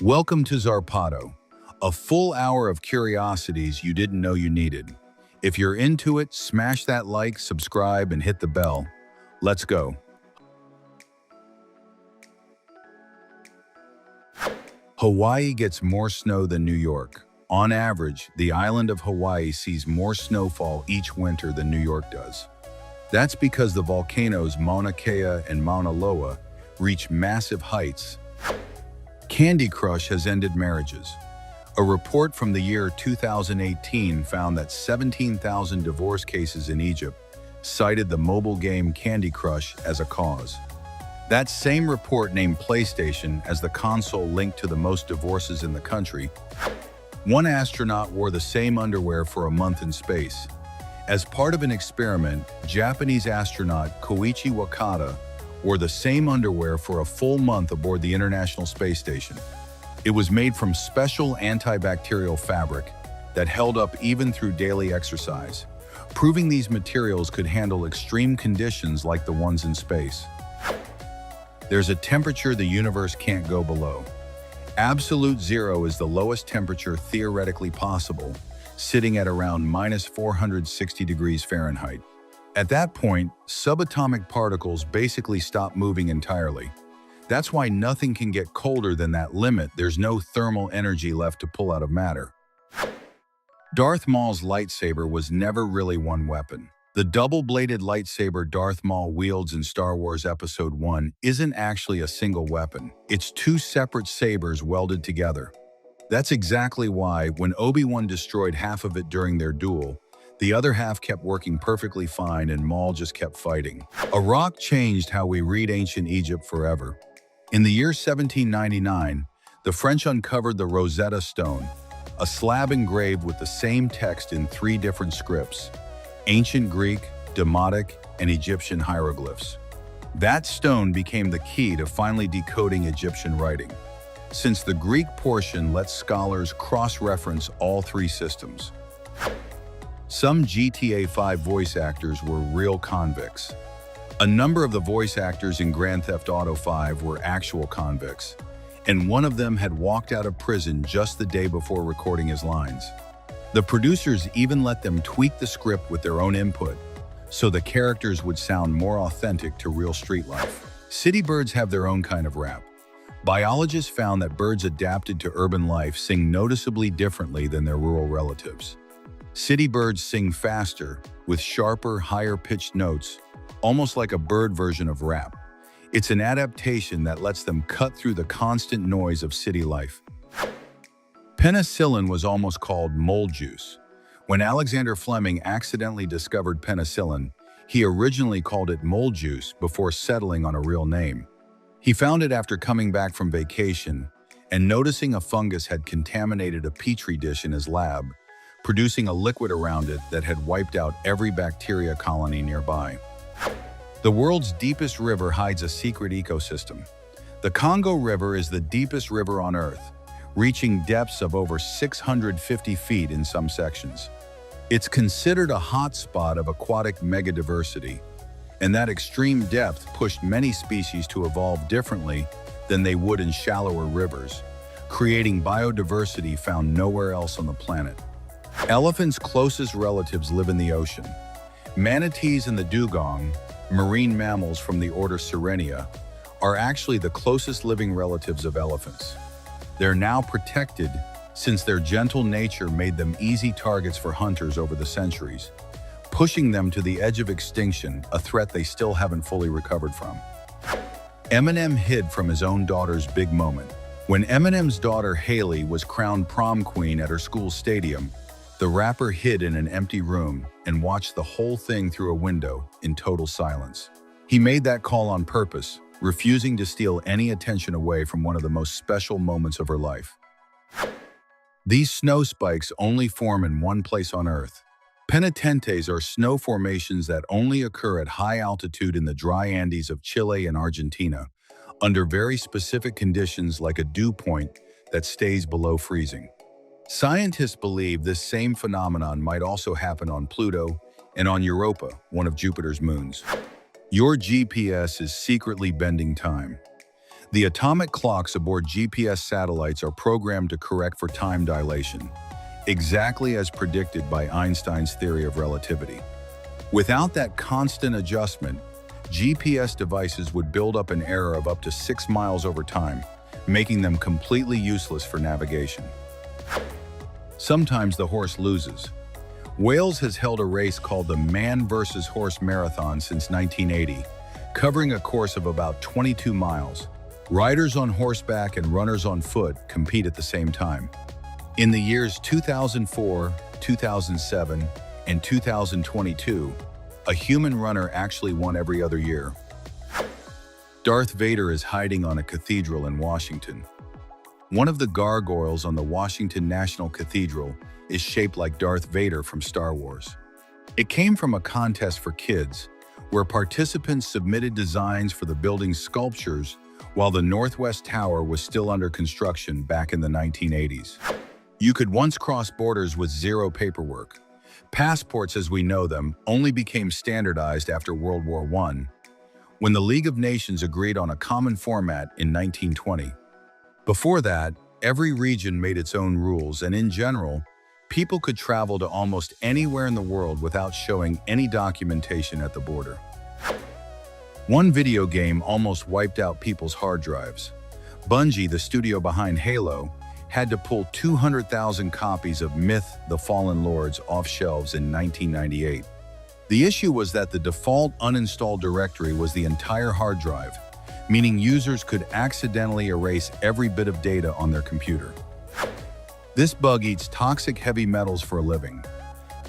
Welcome to Zarpado, a full hour of curiosities you didn't know you needed. If you're into it, smash that like, subscribe, and hit the bell. Let's go. Hawaii gets more snow than New York. On average, the island of Hawaii sees more snowfall each winter than New York does. That's because the volcanoes Mauna Kea and Mauna Loa reach massive heights. Candy Crush has ended marriages. A report from the year 2018 found that 17,000 divorce cases in Egypt cited the mobile game Candy Crush as a cause. That same report named PlayStation as the console linked to the most divorces in the country. One astronaut wore the same underwear for a month in space. As part of an experiment, Japanese astronaut Koichi Wakata wore the same underwear for a full month aboard the International Space Station. It was made from special antibacterial fabric that held up even through daily exercise, proving these materials could handle extreme conditions like the ones in space. There's a temperature the universe can't go below. Absolute zero is the lowest temperature theoretically possible, sitting at around minus 460 degrees Fahrenheit. At that point, subatomic particles basically stop moving entirely. That's why nothing can get colder than that limit. There's no thermal energy left to pull out of matter. Darth Maul's lightsaber was never really one weapon. The double-bladed lightsaber Darth Maul wields in Star Wars Episode 1 isn't actually a single weapon. It's two separate sabers welded together. That's exactly why, when Obi-Wan destroyed half of it during their duel, the other half kept working perfectly fine and Maul just kept fighting. A rock changed how we read ancient Egypt forever. In the year 1799, the French uncovered the Rosetta Stone, a slab engraved with the same text in 3 different scripts: Ancient Greek, Demotic, and Egyptian hieroglyphs. That stone became the key to finally decoding Egyptian writing, since the Greek portion lets scholars cross-reference all 3 systems. Some GTA 5 voice actors were real convicts. A number of the voice actors in Grand Theft Auto 5 were actual convicts, and one of them had walked out of prison just the day before recording his lines. The producers even let them tweak the script with their own input, so the characters would sound more authentic to real street life. City birds have their own kind of rap. Biologists found that birds adapted to urban life sing noticeably differently than their rural relatives. City birds sing faster, with sharper, higher-pitched notes, almost like a bird version of rap. It's an adaptation that lets them cut through the constant noise of city life. Penicillin was almost called mold juice. When Alexander Fleming accidentally discovered penicillin, he originally called it mold juice before settling on a real name. He found it after coming back from vacation and noticing a fungus had contaminated a petri dish in his lab, producing a liquid around it that had wiped out every bacteria colony nearby. The world's deepest river hides a secret ecosystem. The Congo River is the deepest river on Earth, reaching depths of over 650 feet in some sections. It's considered a hotspot of aquatic megadiversity, and that extreme depth pushed many species to evolve differently than they would in shallower rivers, creating biodiversity found nowhere else on the planet. Elephants' closest relatives live in the ocean. Manatees and the dugong, marine mammals from the order Sirenia, are actually the closest living relatives of elephants. They're now protected since their gentle nature made them easy targets for hunters over the centuries, pushing them to the edge of extinction, a threat they still haven't fully recovered from. Eminem hid from his own daughter's big moment. When Eminem's daughter Haley was crowned prom queen at her school stadium, the rapper hid in an empty room and watched the whole thing through a window in total silence. He made that call on purpose, refusing to steal any attention away from one of the most special moments of her life. These snow spikes only form in one place on Earth. Penitentes are snow formations that only occur at high altitude in the dry Andes of Chile and Argentina, under very specific conditions like a dew point that stays below freezing. Scientists believe this same phenomenon might also happen on Pluto and on Europa, one of Jupiter's moons. Your GPS is secretly bending time. The atomic clocks aboard GPS satellites are programmed to correct for time dilation, exactly as predicted by Einstein's theory of relativity. Without that constant adjustment, GPS devices would build up an error of up to 6 miles over time, making them completely useless for navigation. Sometimes the horse loses. Wales has held a race called the Man vs. Horse Marathon since 1980, covering a course of about 22 miles. Riders on horseback and runners on foot compete at the same time. In the years 2004, 2007, and 2022, a human runner actually won every other year. Darth Vader is hiding on a cathedral in Washington. One of the gargoyles on the Washington National Cathedral is shaped like Darth Vader from Star Wars. It came from a contest for kids, where participants submitted designs for the building's sculptures while the Northwest Tower was still under construction back in the 1980s. You could once cross borders with zero paperwork. Passports as we know them only became standardized after World War I, when the League of Nations agreed on a common format in 1920. Before that, every region made its own rules, and in general, people could travel to almost anywhere in the world without showing any documentation at the border. One video game almost wiped out people's hard drives. Bungie, the studio behind Halo, had to pull 200,000 copies of Myth: The Fallen Lords off shelves in 1998. The issue was that the default uninstalled directory was the entire hard drive, meaning users could accidentally erase every bit of data on their computer. This bug eats toxic heavy metals for a living.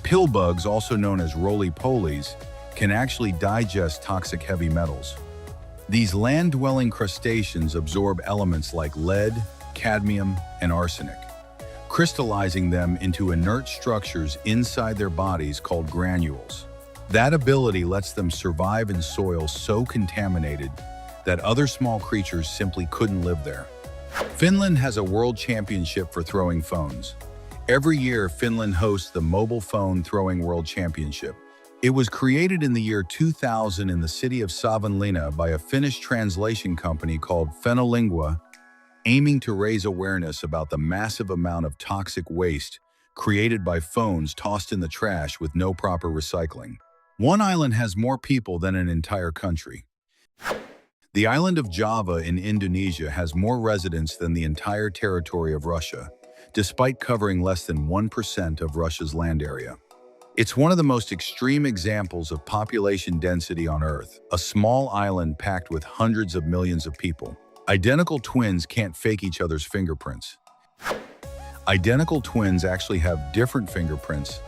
Pill bugs, also known as roly-polies, can actually digest toxic heavy metals. These land-dwelling crustaceans absorb elements like lead, cadmium, and arsenic, crystallizing them into inert structures inside their bodies called granules. That ability lets them survive in soil so contaminated that other small creatures simply couldn't live there. Finland has a world championship for throwing phones. Every year, Finland hosts the Mobile Phone Throwing World Championship. It was created in the year 2000 in the city of Savonlinna by a Finnish translation company called Fenolingua, aiming to raise awareness about the massive amount of toxic waste created by phones tossed in the trash with no proper recycling. One island has more people than an entire country. The island of Java in Indonesia has more residents than the entire territory of Russia, despite covering less than 1% of Russia's land area. It's one of the most extreme examples of population density on Earth, a small island packed with hundreds of millions of people. Identical twins can't fake each other's fingerprints. Identical twins actually have different fingerprints.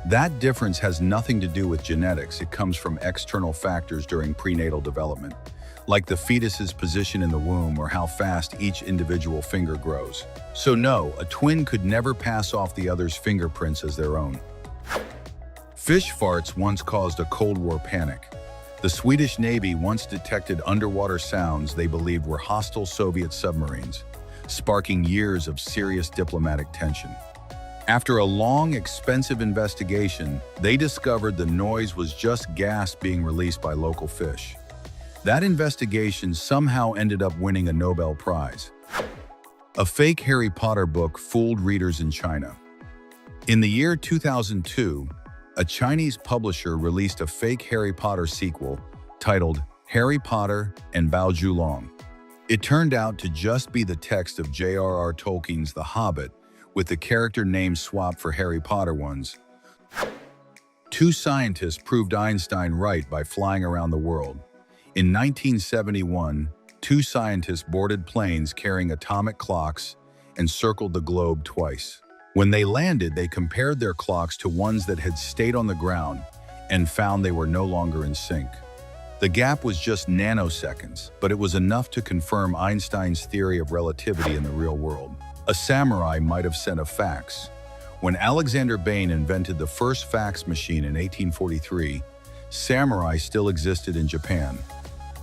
That difference has nothing to do with genetics. It comes from external factors during prenatal development, like the fetus's position in the womb or how fast each individual finger grows. So no, a twin could never pass off the other's fingerprints as their own. Fish farts once caused a Cold War panic. The Swedish Navy once detected underwater sounds they believed were hostile Soviet submarines, sparking years of serious diplomatic tension. After a long, expensive investigation, they discovered the noise was just gas being released by local fish. That investigation somehow ended up winning a Nobel Prize. A fake Harry Potter book fooled readers in China. In the year 2002, a Chinese publisher released a fake Harry Potter sequel titled Harry Potter and Bao Zhulong. It turned out to just be the text of J.R.R. Tolkien's The Hobbit, with the character names swapped for Harry Potter ones. Two scientists proved Einstein right by flying around the world. In 1971, two scientists boarded planes carrying atomic clocks and circled the globe twice. When they landed, they compared their clocks to ones that had stayed on the ground and found they were no longer in sync. The gap was just nanoseconds, but it was enough to confirm Einstein's theory of relativity in the real world. A samurai might have sent a fax. When Alexander Bain invented the first fax machine in 1843, samurai still existed in Japan.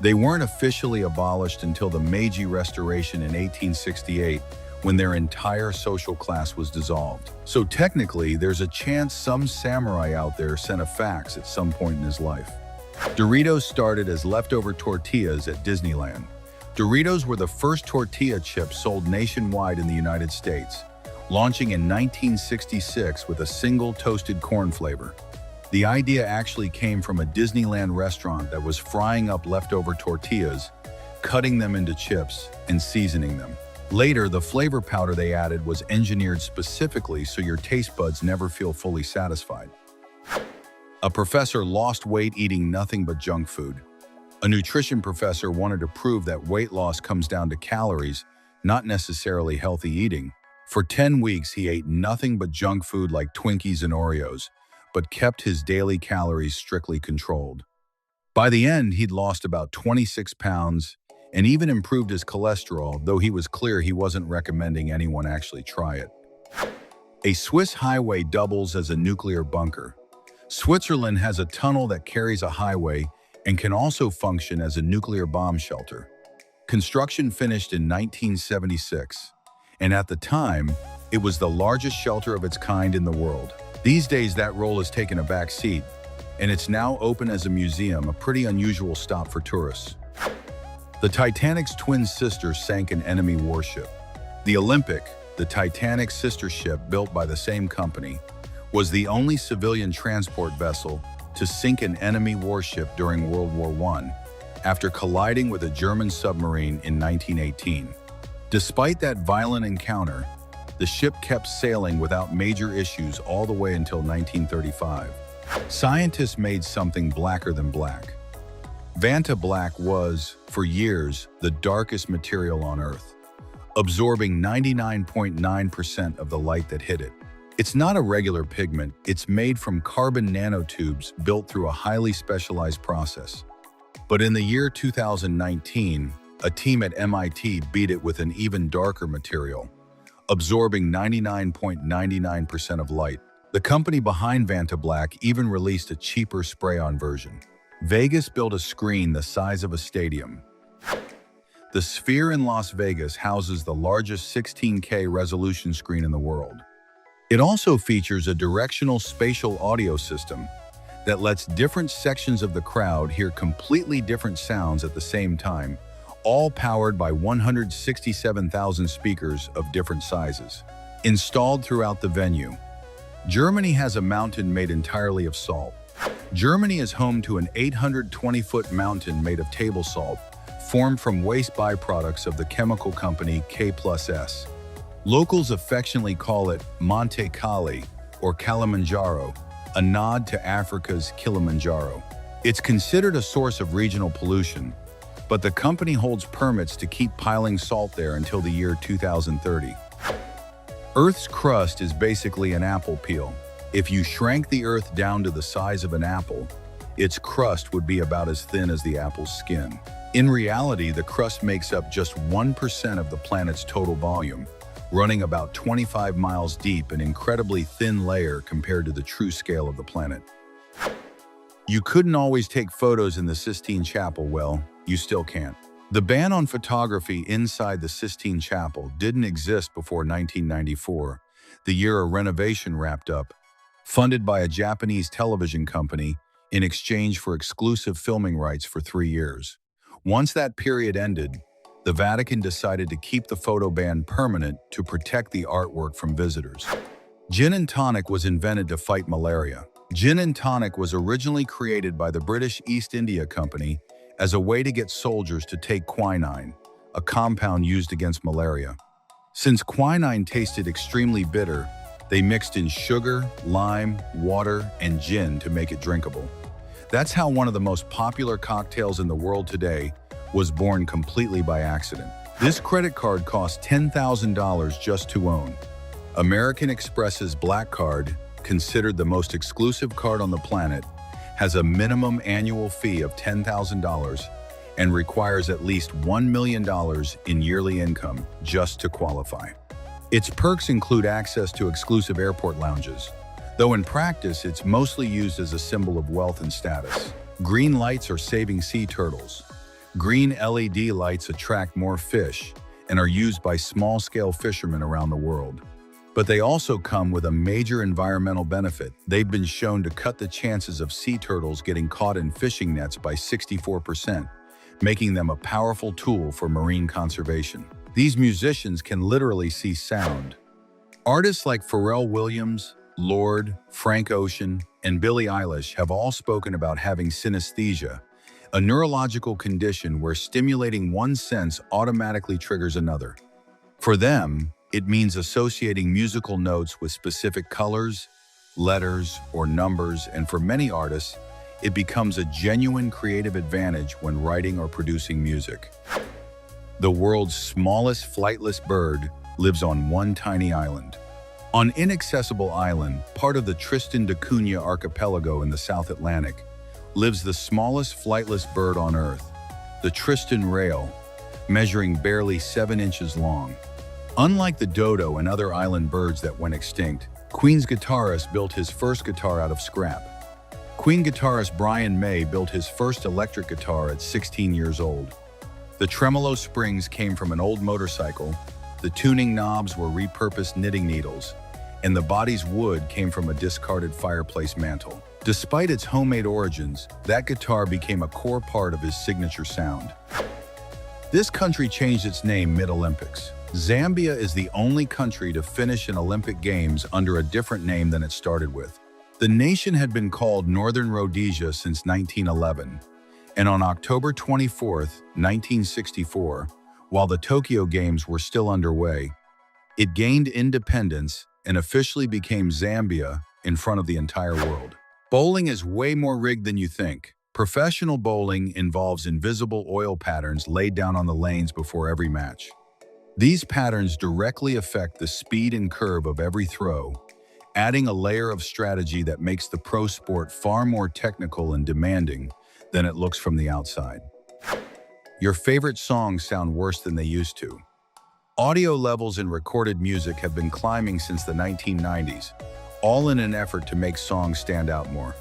They weren't officially abolished until the Meiji Restoration in 1868, when their entire social class was dissolved. So technically, there's a chance some samurai out there sent a fax at some point in his life. Doritos started as leftover tortillas at Disneyland. Doritos were the first tortilla chips sold nationwide in the United States, launching in 1966 with a single toasted corn flavor. The idea actually came from a Disneyland restaurant that was frying up leftover tortillas, cutting them into chips, and seasoning them. Later, the flavor powder they added was engineered specifically so your taste buds never feel fully satisfied. A professor lost weight eating nothing but junk food. A nutrition professor wanted to prove that weight loss comes down to calories, not necessarily healthy eating. For 10 weeks, he ate nothing but junk food like Twinkies and Oreos, but kept his daily calories strictly controlled. By the end, he'd lost about 26 pounds and even improved his cholesterol, though he was clear he wasn't recommending anyone actually try it. A Swiss highway doubles as a nuclear bunker. Switzerland has a tunnel that carries a highway and can also function as a nuclear bomb shelter. Construction finished in 1976, and at the time, it was the largest shelter of its kind in the world. These days, that role has taken a back seat, and it's now open as a museum, a pretty unusual stop for tourists. The Titanic's twin sister sank an enemy warship. The Olympic, the Titanic's sister ship built by the same company, was the only civilian transport vessel to sink an enemy warship during World War I, after colliding with a German submarine in 1918. Despite that violent encounter, the ship kept sailing without major issues all the way until 1935. Scientists made something blacker than black. Vanta Black was, for years, the darkest material on Earth, absorbing 99.9% of the light that hit it. It's not a regular pigment, it's made from carbon nanotubes built through a highly specialized process. But in the year 2019, a team at MIT beat it with an even darker material, absorbing 99.99% of light. The company behind Vanta Black even released a cheaper spray-on version. Vegas built a screen the size of a stadium. The Sphere in Las Vegas houses the largest 16K resolution screen in the world. It also features a directional spatial audio system that lets different sections of the crowd hear completely different sounds at the same time, all powered by 167,000 speakers of different sizes. Installed throughout the venue. Germany has a mountain made entirely of salt. Germany is home to an 820-foot mountain made of table salt, formed from waste byproducts of the chemical company K+S. Locals affectionately call it Monte Cali, or Kilimanjaro, a nod to Africa's Kilimanjaro. It's considered a source of regional pollution, but the company holds permits to keep piling salt there until the year 2030. Earth's crust is basically an apple peel. If you shrank the Earth down to the size of an apple, its crust would be about as thin as the apple's skin. In reality, the crust makes up just 1% of the planet's total volume, running about 25 miles deep, an incredibly thin layer compared to the true scale of the planet. You couldn't always take photos in the Sistine Chapel. Well, you still can't. The ban on photography inside the Sistine Chapel didn't exist before 1994, the year a renovation wrapped up, funded by a Japanese television company in exchange for exclusive filming rights for 3 years. Once that period ended, the Vatican decided to keep the photo ban permanent to protect the artwork from visitors. Gin and tonic was invented to fight malaria. Gin and tonic was originally created by the British East India Company as a way to get soldiers to take quinine, a compound used against malaria. Since quinine tasted extremely bitter, they mixed in sugar, lime, water, and gin to make it drinkable. That's how one of the most popular cocktails in the world today was born completely by accident. This credit card costs $10,000 just to own. American Express's Black Card, considered the most exclusive card on the planet, has a minimum annual fee of $10,000 and requires at least $1 million in yearly income just to qualify. Its perks include access to exclusive airport lounges, though in practice it's mostly used as a symbol of wealth and status. Green lights are saving sea turtles. Green LED lights attract more fish and are used by small-scale fishermen around the world. But they also come with a major environmental benefit. They've been shown to cut the chances of sea turtles getting caught in fishing nets by 64%, making them a powerful tool for marine conservation. These musicians can literally see sound. Artists like Pharrell Williams, Lorde, Frank Ocean, and Billie Eilish have all spoken about having synesthesia, a neurological condition where stimulating one sense automatically triggers another. For them, it means associating musical notes with specific colors, letters, or numbers, and for many artists, it becomes a genuine creative advantage when writing or producing music. The world's smallest flightless bird lives on one tiny island. On Inaccessible Island, part of the Tristan da Cunha archipelago in the South Atlantic, lives the smallest flightless bird on Earth, the Tristan rail, measuring barely 7 inches long. Unlike the dodo and other island birds that went extinct, Queen's guitarist built his first guitar out of scrap. Queen guitarist Brian May built his first electric guitar at 16 years old. The tremolo springs came from an old motorcycle, the tuning knobs were repurposed knitting needles, and the body's wood came from a discarded fireplace mantle. Despite its homemade origins, that guitar became a core part of his signature sound. This country changed its name mid-Olympics. Zambia is the only country to finish an Olympic Games under a different name than it started with. The nation had been called Northern Rhodesia since 1911, and on October 24, 1964, while the Tokyo Games were still underway, it gained independence and officially became Zambia in front of the entire world. Bowling is way more rigged than you think. Professional bowling involves invisible oil patterns laid down on the lanes before every match. These patterns directly affect the speed and curve of every throw, adding a layer of strategy that makes the pro sport far more technical and demanding than it looks from the outside. Your favorite songs sound worse than they used to. Audio levels in recorded music have been climbing since the 1990s, all in an effort to make songs stand out more.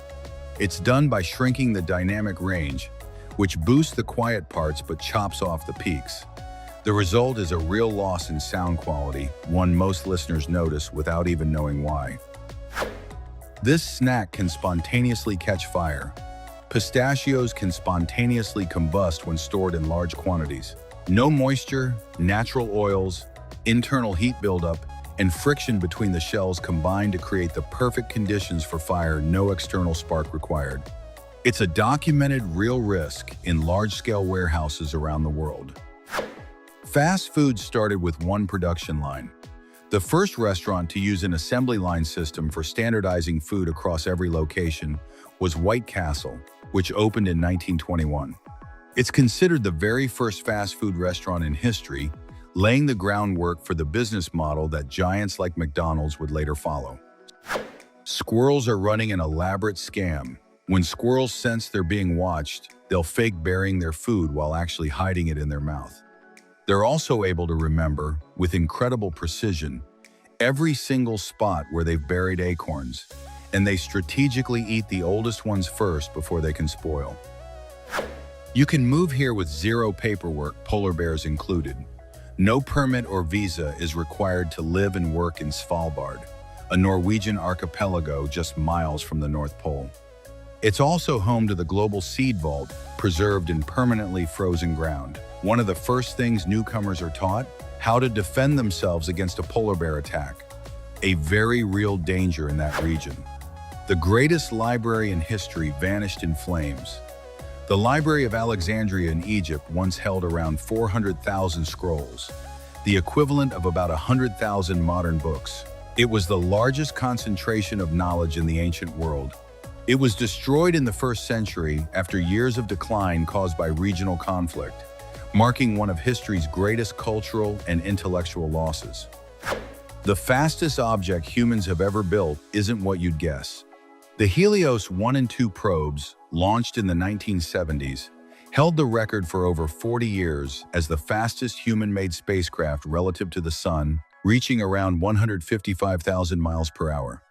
It's done by shrinking the dynamic range, which boosts the quiet parts but chops off the peaks. The result is a real loss in sound quality, one most listeners notice without even knowing why. This snack can spontaneously catch fire. Pistachios can spontaneously combust when stored in large quantities. No moisture, natural oils, internal heat buildup, and friction between the shells combine to create the perfect conditions for fire, no external spark required. It's a documented real risk in large-scale warehouses around the world. Fast food started with one production line. The first restaurant to use an assembly line system for standardizing food across every location was White Castle, which opened in 1921. It's considered the very first fast food restaurant in history, laying the groundwork for the business model that giants like McDonald's would later follow. Squirrels are running an elaborate scam. When squirrels sense they're being watched, they'll fake burying their food while actually hiding it in their mouth. They're also able to remember, with incredible precision, every single spot where they've buried acorns, and they strategically eat the oldest ones first before they can spoil. You can move here with zero paperwork, polar bears included. No permit or visa is required to live and work in Svalbard, a Norwegian archipelago just miles from the North Pole. It's also home to the global seed vault, preserved in permanently frozen ground. One of the first things newcomers are taught: how to defend themselves against a polar bear attack, a very real danger in that region. The greatest library in history vanished in flames. The Library of Alexandria in Egypt once held around 400,000 scrolls, the equivalent of about 100,000 modern books. It was the largest concentration of knowledge in the ancient world. It was destroyed in the 1st century after years of decline caused by regional conflict, marking one of history's greatest cultural and intellectual losses. The fastest object humans have ever built isn't what you'd guess. The Helios 1 and 2 probes, launched in the 1970s, held the record for over 40 years as the fastest human-made spacecraft relative to the Sun, reaching around 155,000 miles per hour.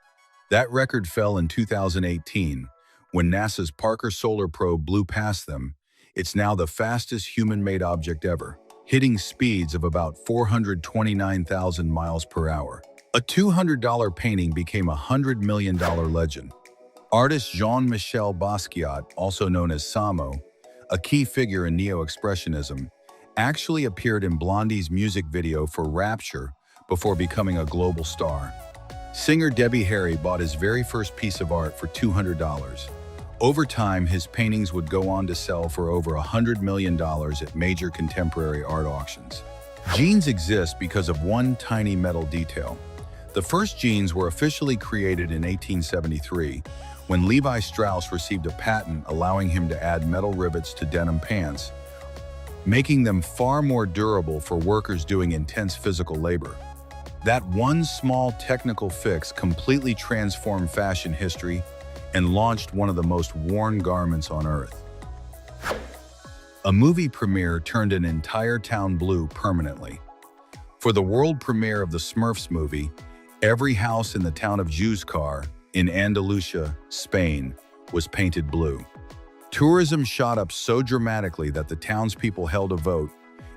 That record fell in 2018, when NASA's Parker Solar Probe blew past them. It's now the fastest human-made object ever, hitting speeds of about 429,000 miles per hour. A $200 painting became a $100 million legend. Artist Jean-Michel Basquiat, also known as Samo, a key figure in neo-expressionism, actually appeared in Blondie's music video for Rapture before becoming a global star. Singer Debbie Harry bought his very first piece of art for $200. Over time, his paintings would go on to sell for over $100 million at major contemporary art auctions. Jeans exist because of one tiny metal detail. The first jeans were officially created in 1873, when Levi Strauss received a patent allowing him to add metal rivets to denim pants, making them far more durable for workers doing intense physical labor. That one small technical fix completely transformed fashion history and launched one of the most worn garments on Earth. A movie premiere turned an entire town blue permanently. For the world premiere of the Smurfs movie, every house in the town of Juzcar in Andalusia, Spain, was painted blue. Tourism shot up so dramatically that the townspeople held a vote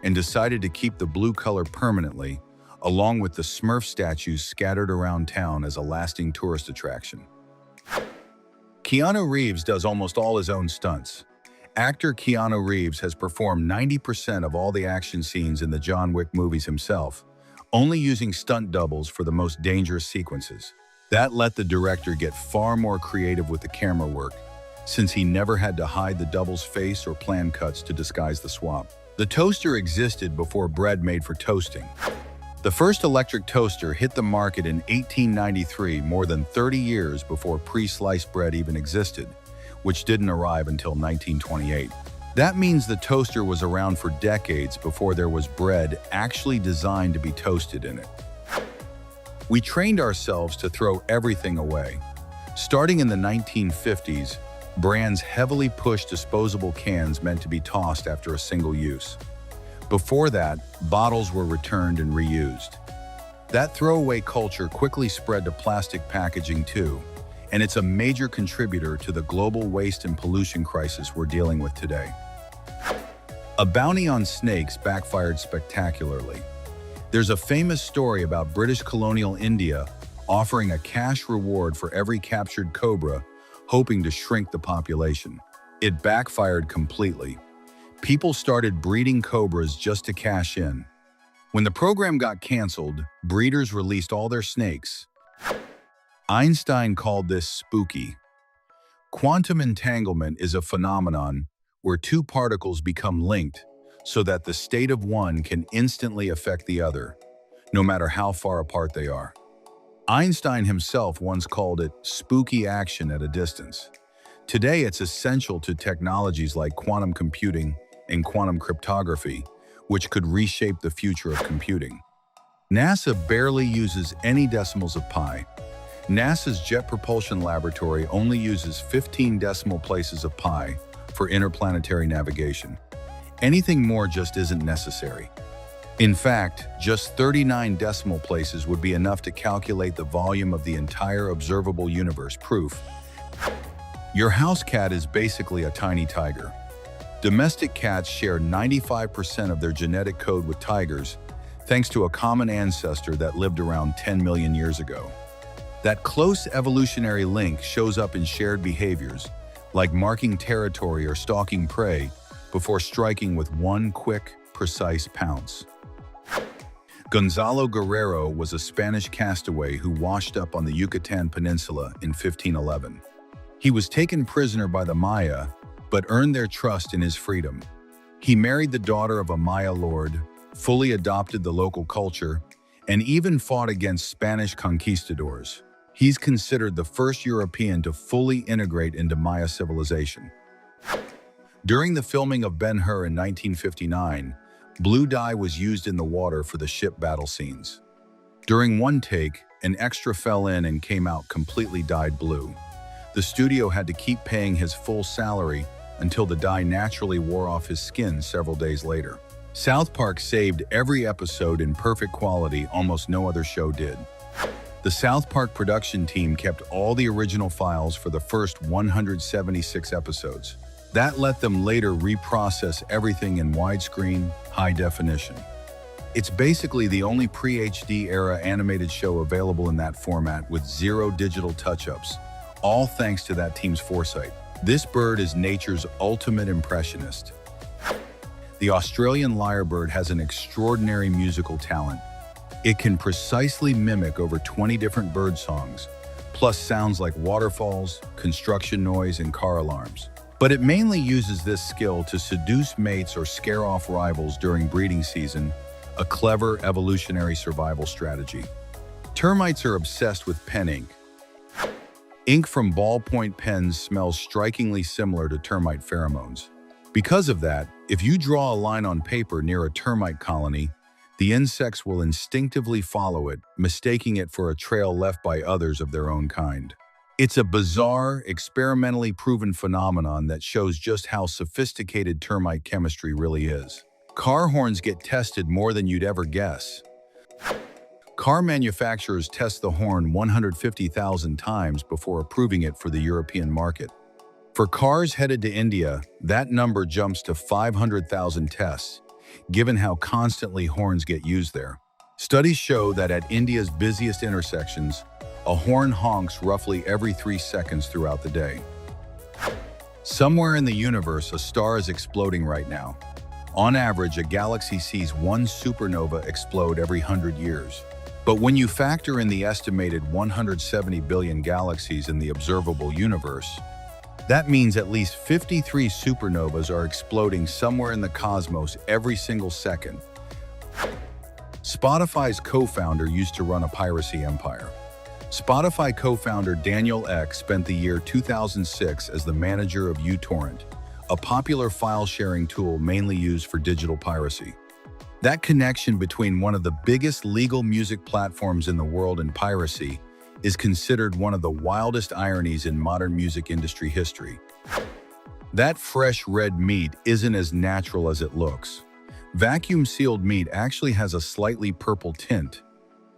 and decided to keep the blue color permanently, along with the Smurf statues scattered around town as a lasting tourist attraction. Keanu Reeves does almost all his own stunts. Actor Keanu Reeves has performed 90% of all the action scenes in the John Wick movies himself, only using stunt doubles for the most dangerous sequences. That let the director get far more creative with the camera work, since he never had to hide the double's face or plan cuts to disguise the swap. The toaster existed before bread made for toasting. The first electric toaster hit the market in 1893, more than 30 years before pre-sliced bread even existed, which didn't arrive until 1928. That means the toaster was around for decades before there was bread actually designed to be toasted in it. We trained ourselves to throw everything away. Starting in the 1950s, brands heavily pushed disposable cans meant to be tossed after a single use. Before that, bottles were returned and reused. That throwaway culture quickly spread to plastic packaging too, and it's a major contributor to the global waste and pollution crisis we're dealing with today. A bounty on snakes backfired spectacularly. There's a famous story about British colonial India offering a cash reward for every captured cobra, hoping to shrink the population. It backfired completely. People started breeding cobras just to cash in. When the program got canceled, breeders released all their snakes. Einstein called this spooky. Quantum entanglement is a phenomenon where two particles become linked so that the state of one can instantly affect the other, no matter how far apart they are. Einstein himself once called it spooky action at a distance. Today, it's essential to technologies like quantum computing and quantum cryptography, which could reshape the future of computing. NASA barely uses any decimals of pi. NASA's Jet Propulsion Laboratory only uses 15 decimal places of pi for interplanetary navigation. Anything more just isn't necessary. In fact, just 39 decimal places would be enough to calculate the volume of the entire observable universe. Proof. Your house cat is basically a tiny tiger. Domestic cats share 95% of their genetic code with tigers, thanks to a common ancestor that lived around 10 million years ago. That close evolutionary link shows up in shared behaviors, like marking territory or stalking prey, before striking with one quick, precise pounce. Gonzalo Guerrero was a Spanish castaway who washed up on the Yucatan Peninsula in 1511. He was taken prisoner by the Maya, but earned their trust in his freedom. He married the daughter of a Maya lord, fully adopted the local culture, and even fought against Spanish conquistadors. He's considered the first European to fully integrate into Maya civilization. During the filming of Ben-Hur in 1959, blue dye was used in the water for the ship battle scenes. During one take, an extra fell in and came out completely dyed blue. The studio had to keep paying his full salary until the dye naturally wore off his skin several days later. South Park saved every episode in perfect quality, almost no other show did. The South Park production team kept all the original files for the first 176 episodes. That let them later reprocess everything in widescreen, high definition. It's basically the only pre-HD era animated show available in that format with zero digital touch-ups, all thanks to that team's foresight. This bird is nature's ultimate impressionist. The Australian lyrebird has an extraordinary musical talent. It can precisely mimic over 20 different bird songs, plus sounds like waterfalls, construction noise, and car alarms. But it mainly uses this skill to seduce mates or scare off rivals during breeding season, a clever evolutionary survival strategy. Termites are obsessed with pen ink. Ink from ballpoint pens smells strikingly similar to termite pheromones. Because of that, if you draw a line on paper near a termite colony, the insects will instinctively follow it, mistaking it for a trail left by others of their own kind. It's a bizarre, experimentally proven phenomenon that shows just how sophisticated termite chemistry really is. Car horns get tested more than you'd ever guess. Car manufacturers test the horn 150,000 times before approving it for the European market. For cars headed to India, that number jumps to 500,000 tests, given how constantly horns get used there. Studies show that at India's busiest intersections, a horn honks roughly every 3 seconds throughout the day. Somewhere in the universe, a star is exploding right now. On average, a galaxy sees one supernova explode every 100 years. But when you factor in the estimated 170 billion galaxies in the observable universe, that means at least 53 supernovas are exploding somewhere in the cosmos every single second. Spotify's co-founder used to run a piracy empire. Spotify co-founder Daniel Ek spent the year 2006 as the manager of uTorrent, a popular file-sharing tool mainly used for digital piracy. That connection between one of the biggest legal music platforms in the world and piracy is considered one of the wildest ironies in modern music industry history. That fresh red meat isn't as natural as it looks. Vacuum-sealed meat actually has a slightly purple tint.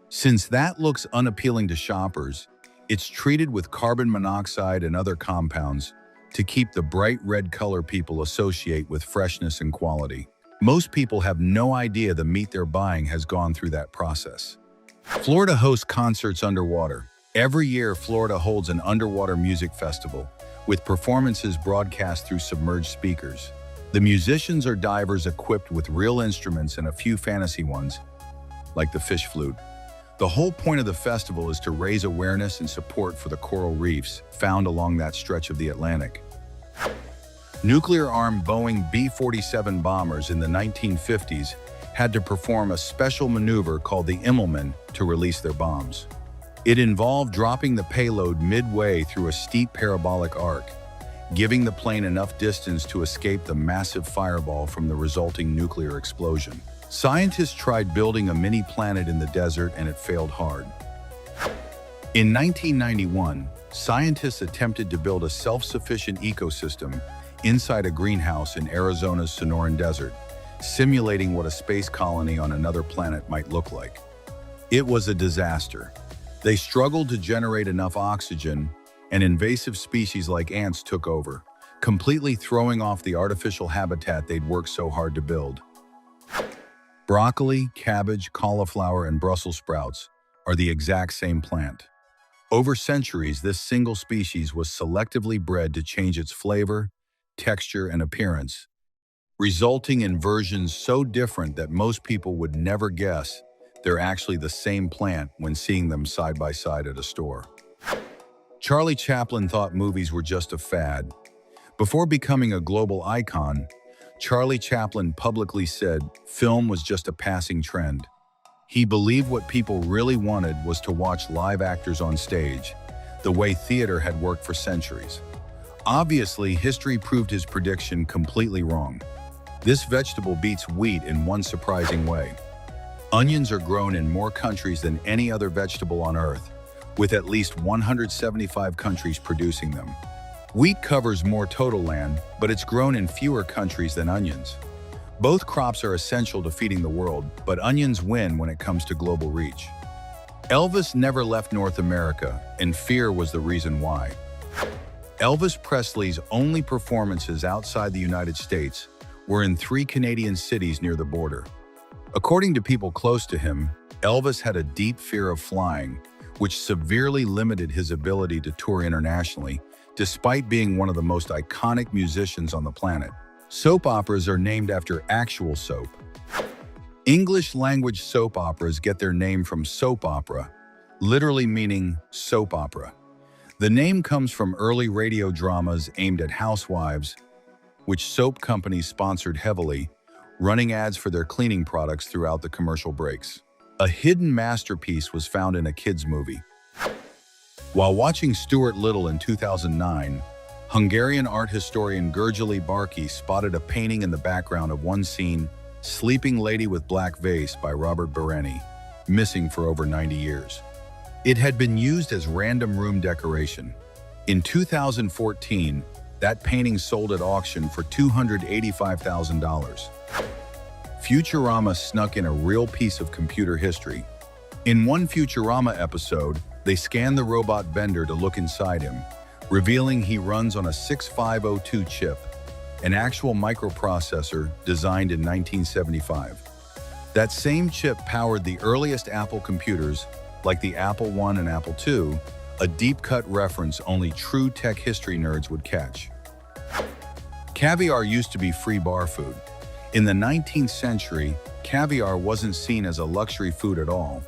Since that looks unappealing to shoppers, it's treated with carbon monoxide and other compounds to keep the bright red color people associate with freshness and quality. Most people have no idea the meat they're buying has gone through that process. Florida hosts concerts underwater. Every year, Florida holds an underwater music festival, with performances broadcast through submerged speakers. The musicians are divers equipped with real instruments and a few fantasy ones, like the fish flute. The whole point of the festival is to raise awareness and support for the coral reefs found along that stretch of the Atlantic. Nuclear-armed Boeing B-47 bombers in the 1950s had to perform a special maneuver called the Immelman to release their bombs. It involved dropping the payload midway through a steep parabolic arc, giving the plane enough distance to escape the massive fireball from the resulting nuclear explosion. Scientists tried building a mini planet in the desert and it failed hard. In 1991, scientists attempted to build a self-sufficient ecosystem inside a greenhouse in Arizona's Sonoran Desert, simulating what a space colony on another planet might look like. It was a disaster. They struggled to generate enough oxygen, and invasive species like ants took over, completely throwing off the artificial habitat they'd worked so hard to build. Broccoli, cabbage, cauliflower, and Brussels sprouts are the exact same plant. Over centuries, this single species was selectively bred to change its flavor, texture, and appearance, resulting in versions so different that most people would never guess they're actually the same plant when seeing them side by side at a store. Charlie Chaplin thought movies were just a fad. Before becoming a global icon, Charlie Chaplin publicly said film was just a passing trend. He believed what people really wanted was to watch live actors on stage, the way theater had worked for centuries. Obviously, history proved his prediction completely wrong. This vegetable beats wheat in one surprising way. Onions are grown in more countries than any other vegetable on Earth, with at least 175 countries producing them. Wheat covers more total land, but it's grown in fewer countries than onions. Both crops are essential to feeding the world, but onions win when it comes to global reach. Elvis never left North America, and fear was the reason why. Elvis Presley's only performances outside the United States were in 3 Canadian cities near the border. According to people close to him, Elvis had a deep fear of flying, which severely limited his ability to tour internationally despite being one of the most iconic musicians on the planet. Soap operas are named after actual soap. English language soap operas get their name from soap opera, literally meaning soap opera. The name comes from early radio dramas aimed at housewives, which soap companies sponsored heavily, running ads for their cleaning products throughout the commercial breaks. A hidden masterpiece was found in a kids' movie. While watching Stuart Little in 2009, Hungarian art historian Gergely Barkey spotted a painting in the background of one scene, Sleeping Lady with Black Vase by Robert Barani, missing for over 90 years. It had been used as random room decoration. In 2014, that painting sold at auction for $285,000. Futurama snuck in a real piece of computer history. In one Futurama episode, they scanned the robot Bender to look inside him, revealing he runs on a 6502 chip, an actual microprocessor designed in 1975. That same chip powered the earliest Apple computers, like the Apple I and Apple II, a deep-cut reference only true tech history nerds would catch. Caviar used to be free bar food. In the 19th century, caviar wasn't seen as a luxury food at all.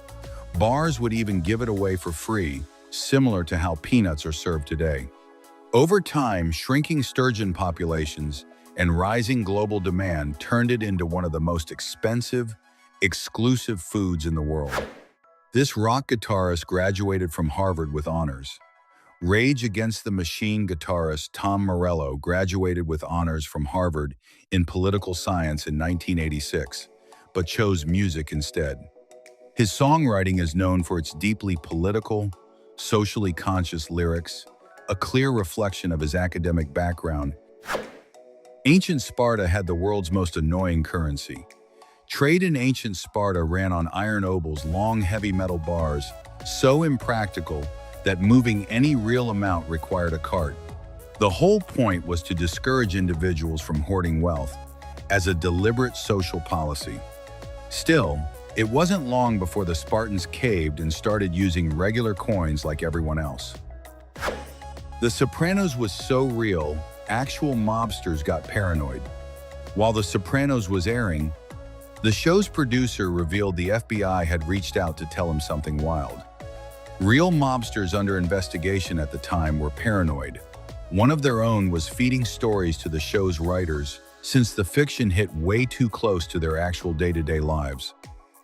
Bars would even give it away for free, similar to how peanuts are served today. Over time, shrinking sturgeon populations and rising global demand turned it into one of the most expensive, exclusive foods in the world. This rock guitarist graduated from Harvard with honors. Rage Against the Machine guitarist Tom Morello graduated with honors from Harvard in political science in 1986, but chose music instead. His songwriting is known for its deeply political, socially conscious lyrics, a clear reflection of his academic background. Ancient Sparta had the world's most annoying currency. Trade in ancient Sparta ran on iron obols, long heavy metal bars, so impractical that moving any real amount required a cart. The whole point was to discourage individuals from hoarding wealth as a deliberate social policy. Still, it wasn't long before the Spartans caved and started using regular coins like everyone else. The Sopranos was so real, actual mobsters got paranoid. While The Sopranos was airing, the show's producer revealed the FBI had reached out to tell him something wild. Real mobsters under investigation at the time were paranoid. One of their own was feeding stories to the show's writers, since the fiction hit way too close to their actual day-to-day lives.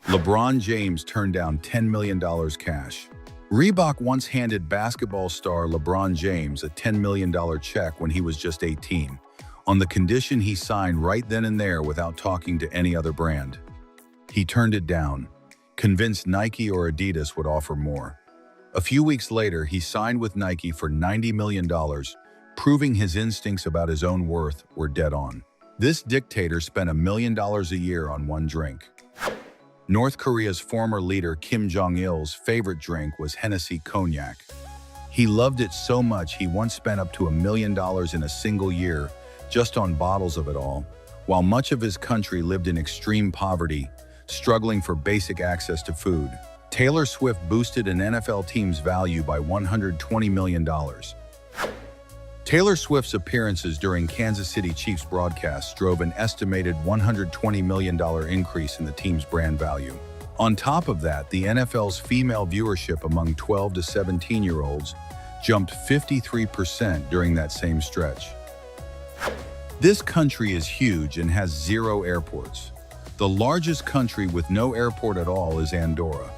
LeBron James turned down $10 million cash. Reebok once handed basketball star LeBron James a $10 million check when he was just 18, on the condition he signed right then and there without talking to any other brand. He turned it down, convinced Nike or Adidas would offer more. A few weeks later, he signed with Nike for $90 million, proving his instincts about his own worth were dead on. This dictator spent $1 million a year on one drink. North Korea's former leader Kim Jong-il's favorite drink was Hennessy Cognac. He loved it so much he once spent up to $1 million in a single year just on bottles of it all, while much of his country lived in extreme poverty, struggling for basic access to food. Taylor Swift boosted an NFL team's value by $120 million. Taylor Swift's appearances during Kansas City Chiefs broadcasts drove an estimated $120 million increase in the team's brand value. On top of that, the NFL's female viewership among 12 to 17-year-olds jumped 53% during that same stretch. This country is huge and has 0 airports. The largest country with no airport at all is Andorra.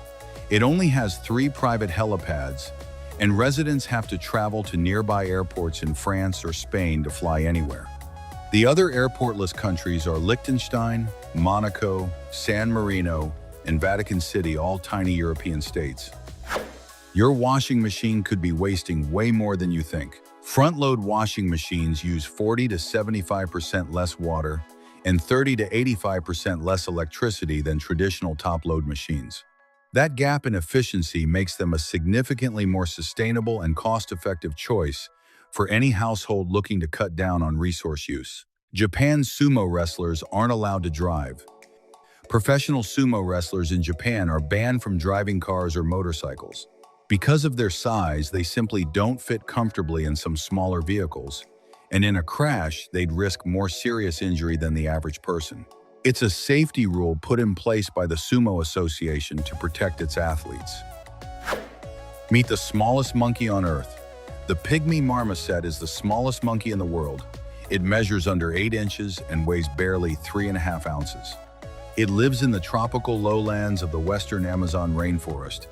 It only has 3 private helipads, and residents have to travel to nearby airports in France or Spain to fly anywhere. The other airportless countries are Liechtenstein, Monaco, San Marino, and Vatican City, all tiny European states. Your washing machine could be wasting way more than you think. Front-load washing machines use 40 to 75% less water and 30 to 85% less electricity than traditional top-load machines. That gap in efficiency makes them a significantly more sustainable and cost-effective choice for any household looking to cut down on resource use. Japan's sumo wrestlers aren't allowed to drive. Professional sumo wrestlers in Japan are banned from driving cars or motorcycles. Because of their size, they simply don't fit comfortably in some smaller vehicles, and in a crash, they'd risk more serious injury than the average person. It's a safety rule put in place by the Sumo Association to protect its athletes. Meet the smallest monkey on Earth. The pygmy marmoset is the smallest monkey in the world. It measures under 8 inches and weighs barely 3.5 ounces. It lives in the tropical lowlands of the western Amazon rainforest.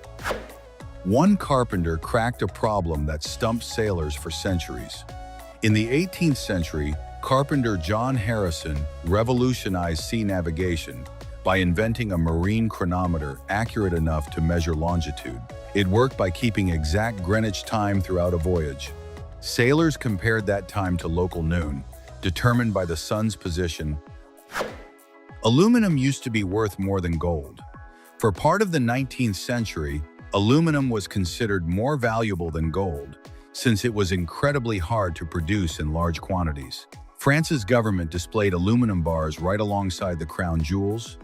One carpenter cracked a problem that stumped sailors for centuries. In the 18th century, carpenter John Harrison revolutionized sea navigation by inventing a marine chronometer accurate enough to measure longitude. It worked by keeping exact Greenwich time throughout a voyage. Sailors compared that time to local noon, determined by the sun's position. Aluminum used to be worth more than gold. For part of the 19th century, aluminum was considered more valuable than gold, since it was incredibly hard to produce in large quantities. France's government displayed aluminum bars right alongside the crown jewels,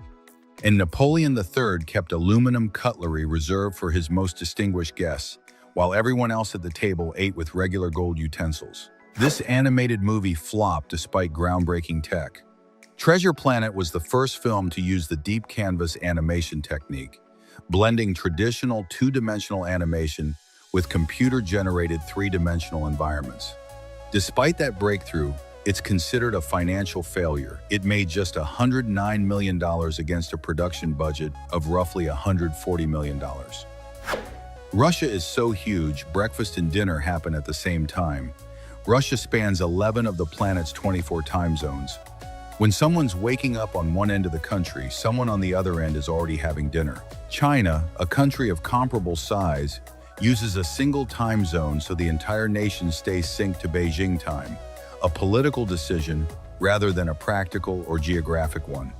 and Napoleon III kept aluminum cutlery reserved for his most distinguished guests, while everyone else at the table ate with regular gold utensils. This animated movie flopped despite groundbreaking tech. Treasure Planet was the first film to use the deep canvas animation technique, blending traditional two-dimensional animation with computer-generated three-dimensional environments. Despite that breakthrough, it's considered a financial failure. It made just $109 million against a production budget of roughly $140 million. Russia is so huge, breakfast and dinner happen at the same time. Russia spans 11 of the planet's 24 time zones. When someone's waking up on one end of the country, someone on the other end is already having dinner. China, a country of comparable size, uses a single time zone so the entire nation stays synced to Beijing time, a political decision rather than a practical or geographic one.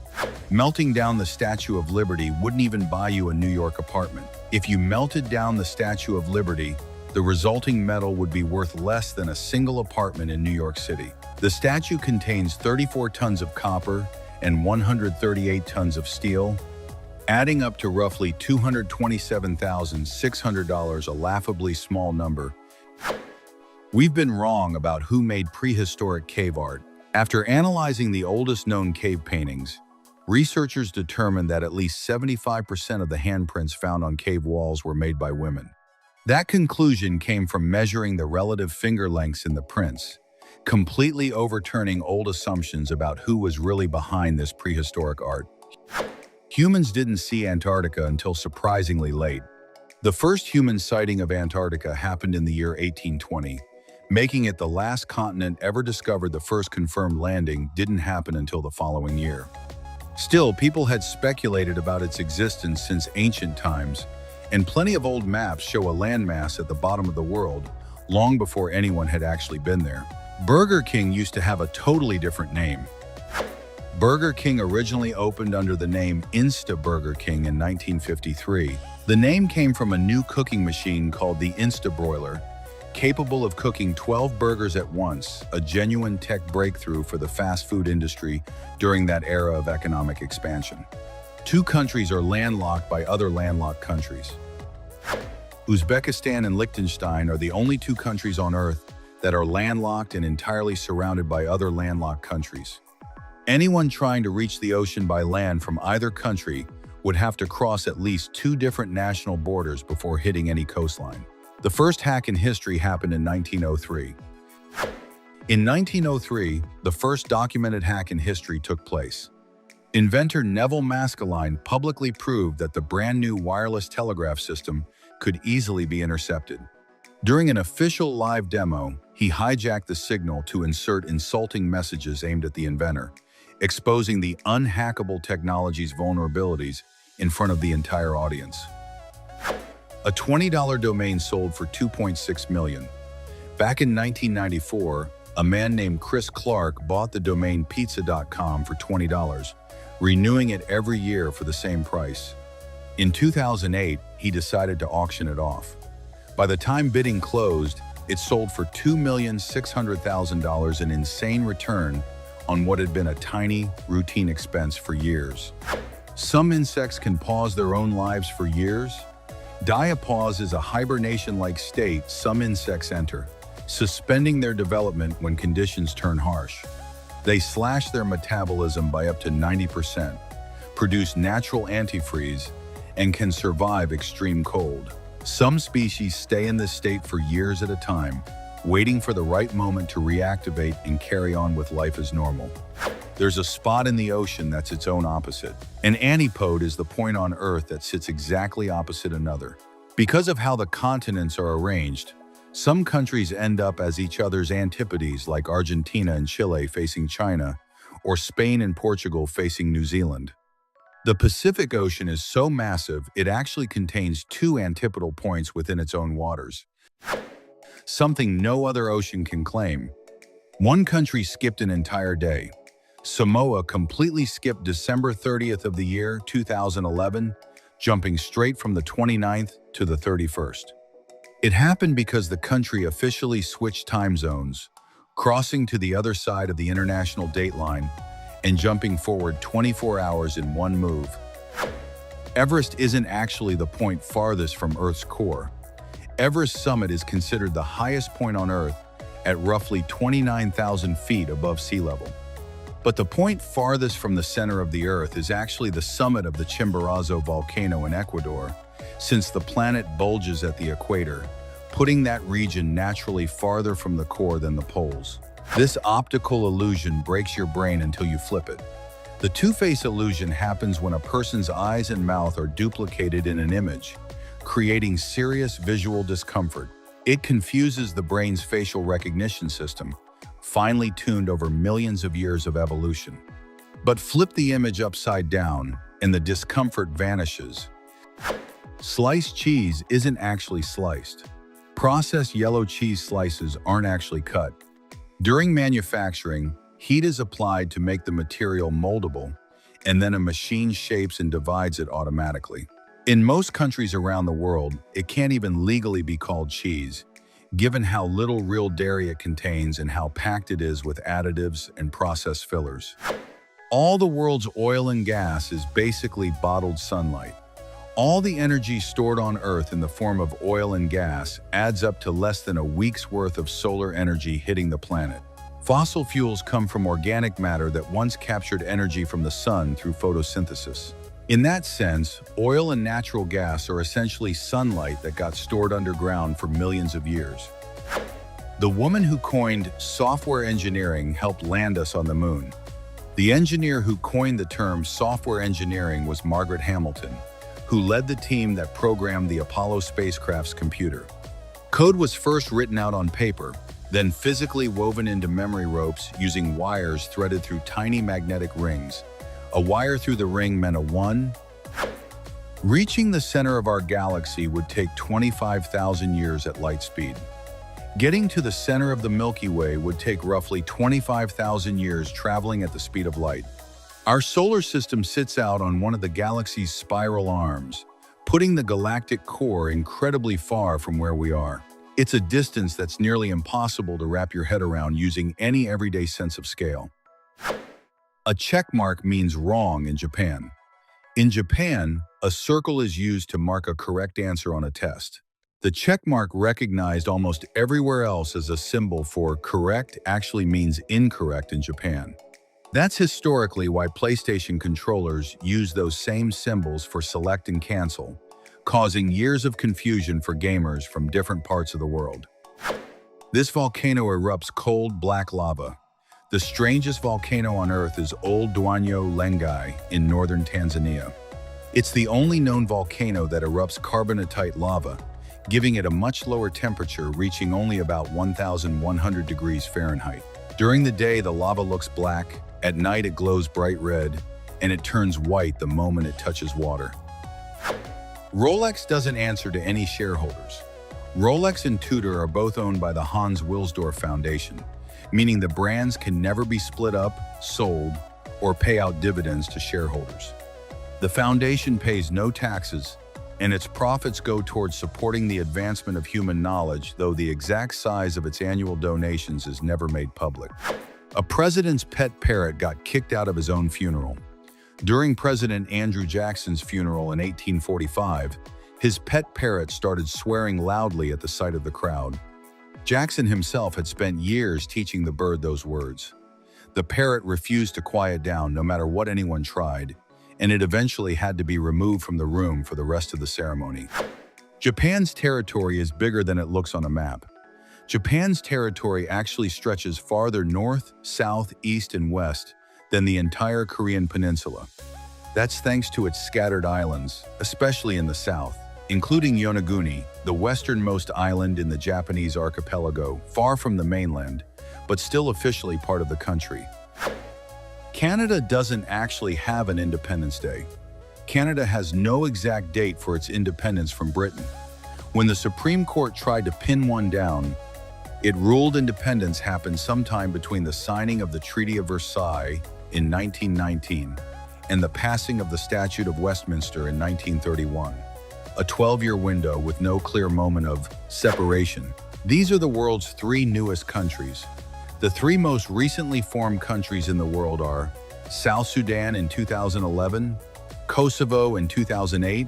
Melting down the Statue of Liberty wouldn't even buy you a New York apartment. If you melted down the Statue of Liberty, the resulting metal would be worth less than a single apartment in New York City. The statue contains 34 tons of copper and 138 tons of steel, adding up to roughly $227,600, a laughably small number. We've been wrong about who made prehistoric cave art. After analyzing the oldest known cave paintings, researchers determined that at least 75% of the handprints found on cave walls were made by women. That conclusion came from measuring the relative finger lengths in the prints, completely overturning old assumptions about who was really behind this prehistoric art. Humans didn't see Antarctica until surprisingly late. The first human sighting of Antarctica happened in the year 1820, making it the last continent ever discovered. The first confirmed landing didn't happen until the following year. Still, people had speculated about its existence since ancient times, and plenty of old maps show a landmass at the bottom of the world, long before anyone had actually been there. Burger King used to have a totally different name. Burger King originally opened under the name Insta Burger King in 1953. The name came from a new cooking machine called the Insta Broiler, capable of cooking 12 burgers at once, a genuine tech breakthrough for the fast food industry during that era of economic expansion. 2 countries are landlocked by other landlocked countries. Uzbekistan and Liechtenstein are the only 2 countries on Earth that are landlocked and entirely surrounded by other landlocked countries. Anyone trying to reach the ocean by land from either country would have to cross at least 2 different national borders before hitting any coastline. The first hack in history happened in 1903. In 1903, the first documented hack in history took place. Inventor Neville Maskelyne publicly proved that the brand new wireless telegraph system could easily be intercepted. During an official live demo, he hijacked the signal to insert insulting messages aimed at the inventor, exposing the unhackable technology's vulnerabilities in front of the entire audience. A $20 domain sold for $2.6 million. Back in 1994, a man named Chris Clark bought the domain pizza.com for $20, renewing it every year for the same price. In 2008, he decided to auction it off. By the time bidding closed, it sold for $2,600,000, an insane return on what had been a tiny, routine expense for years. Some insects can pause their own lives for years. Diapause is a hibernation-like state some insects enter, suspending their development when conditions turn harsh. They slash their metabolism by up to 90%, produce natural antifreeze, and can survive extreme cold. Some species stay in this state for years at a time, waiting for the right moment to reactivate and carry on with life as normal. There's a spot in the ocean that's its own opposite. An antipode is the point on Earth that sits exactly opposite another. Because of how the continents are arranged, some countries end up as each other's antipodes, like Argentina and Chile facing China, or Spain and Portugal facing New Zealand. The Pacific Ocean is so massive, it actually contains two antipodal points within its own waters, something no other ocean can claim. One country skipped an entire day. Samoa completely skipped December 30th of the year 2011, jumping straight from the 29th to the 31st. It happened because the country officially switched time zones, crossing to the other side of the international dateline and jumping forward 24 hours in one move. Everest isn't actually the point farthest from Earth's core. Everest summit is considered the highest point on Earth at roughly 29,000 feet above sea level. But the point farthest from the center of the Earth is actually the summit of the Chimborazo volcano in Ecuador, since the planet bulges at the equator, putting that region naturally farther from the core than the poles. This optical illusion breaks your brain until you flip it. The two-face illusion happens when a person's eyes and mouth are duplicated in an image, creating serious visual discomfort. It confuses the brain's facial recognition system, finely tuned over millions of years of evolution. But flip the image upside down, and the discomfort vanishes. Sliced cheese isn't actually sliced. Processed yellow cheese slices aren't actually cut. During manufacturing, heat is applied to make the material moldable, and then a machine shapes and divides it automatically. In most countries around the world, it can't even legally be called cheese, given how little real dairy it contains and how packed it is with additives and processed fillers. All the world's oil and gas is basically bottled sunlight. All the energy stored on Earth in the form of oil and gas adds up to less than a week's worth of solar energy hitting the planet. Fossil fuels come from organic matter that once captured energy from the sun through photosynthesis. In that sense, oil and natural gas are essentially sunlight that got stored underground for millions of years. The woman who coined software engineering helped land us on the moon. The engineer who coined the term software engineering was Margaret Hamilton, who led the team that programmed the Apollo spacecraft's computer. Code was first written out on paper, then physically woven into memory ropes using wires threaded through tiny magnetic rings. A wire through the ring meant a 1. Reaching the center of our galaxy would take 25,000 years at light speed. Getting to the center of the Milky Way would take roughly 25,000 years traveling at the speed of light. Our solar system sits out on one of the galaxy's spiral arms, putting the galactic core incredibly far from where we are. It's a distance that's nearly impossible to wrap your head around using any everyday sense of scale. A check mark means wrong in Japan. In Japan, a circle is used to mark a correct answer on a test. The check mark, recognized almost everywhere else as a symbol for correct, actually means incorrect in Japan. That's historically why PlayStation controllers use those same symbols for select and cancel, causing years of confusion for gamers from different parts of the world. This volcano erupts cold, black lava. The strangest volcano on Earth is Old Duanyo Lengai in northern Tanzania. It's the only known volcano that erupts carbonatite lava, giving it a much lower temperature, reaching only about 1,100 degrees Fahrenheit. During the day, the lava looks black. At night, it glows bright red, and it turns white the moment it touches water. Rolex doesn't answer to any shareholders. Rolex and Tudor are both owned by the Hans Wilsdorf Foundation, meaning the brands can never be split up, sold, or pay out dividends to shareholders. The foundation pays no taxes, and its profits go towards supporting the advancement of human knowledge, though the exact size of its annual donations is never made public. A president's pet parrot got kicked out of his own funeral. During President Andrew Jackson's funeral in 1845, His pet parrot started swearing loudly at the sight of the crowd. Jackson himself had spent years teaching the bird those words. The parrot refused to quiet down no matter what anyone tried, and it eventually had to be removed from the room for the rest of the ceremony. Japan's territory is bigger than it looks on a map. Japan's territory actually stretches farther north, south, east, and west than the entire Korean peninsula. That's thanks to its scattered islands, especially in the south, including Yonaguni, the westernmost island in the Japanese archipelago, far from the mainland, but still officially part of the country. Canada doesn't actually have an Independence Day. Canada has no exact date for its independence from Britain. When the Supreme Court tried to pin one down, it ruled independence happened sometime between the signing of the Treaty of Versailles in 1919 and the passing of the Statute of Westminster in 1931. A 12-year window with no clear moment of separation. These are the world's 3 newest countries. The 3 most recently formed countries in the world are South Sudan in 2011, Kosovo in 2008,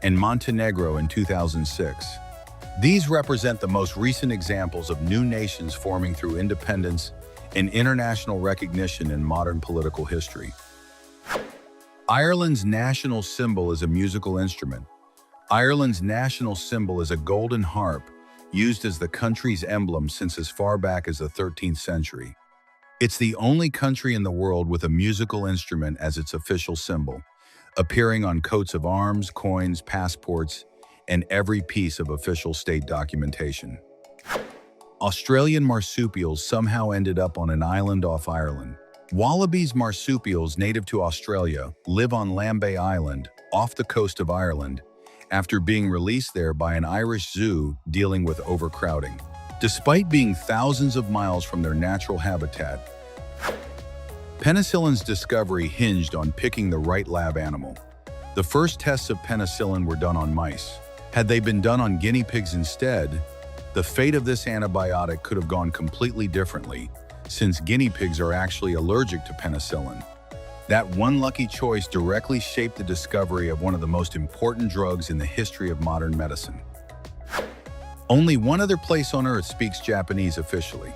and Montenegro in 2006. These represent the most recent examples of new nations forming through independence and international recognition in modern political history. Ireland's national symbol is a musical instrument. Ireland's national symbol is a golden harp used as the country's emblem since as far back as the 13th century. It's the only country in the world with a musical instrument as its official symbol, appearing on coats of arms, coins, passports, and every piece of official state documentation. Australian marsupials somehow ended up on an island off Ireland. Wallabies marsupials native to Australia live on Lambay Island, off the coast of Ireland, after being released there by an Irish zoo dealing with overcrowding. Despite being thousands of miles from their natural habitat, penicillin's discovery hinged on picking the right lab animal. The first tests of penicillin were done on mice. Had they been done on guinea pigs instead, the fate of this antibiotic could have gone completely differently, since guinea pigs are actually allergic to penicillin. That one lucky choice directly shaped the discovery of one of the most important drugs in the history of modern medicine. Only one other place on Earth speaks Japanese officially.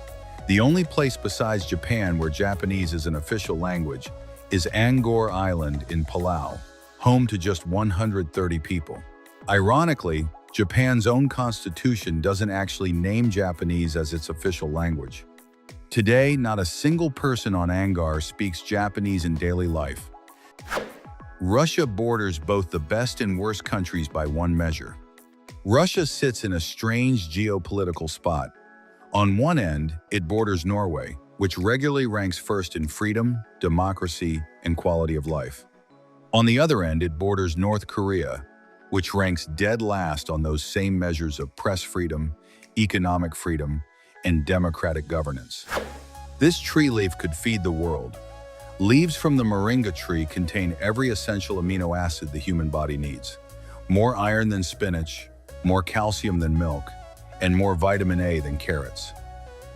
The only place besides Japan where Japanese is an official language is Angkor Island in Palau, home to just 130 people. Ironically, Japan's own constitution doesn't actually name Japanese as its official language. Today, not a single person on Angkor speaks Japanese in daily life. Russia borders both the best and worst countries by one measure. Russia sits in a strange geopolitical spot. On one end, it borders Norway, which regularly ranks first in freedom, democracy, and quality of life. On the other end, it borders North Korea, which ranks dead last on those same measures of press freedom, economic freedom, and democratic governance. This tree leaf could feed the world. Leaves from the moringa tree contain every essential amino acid the human body needs. More iron than spinach, more calcium than milk, and more vitamin A than carrots.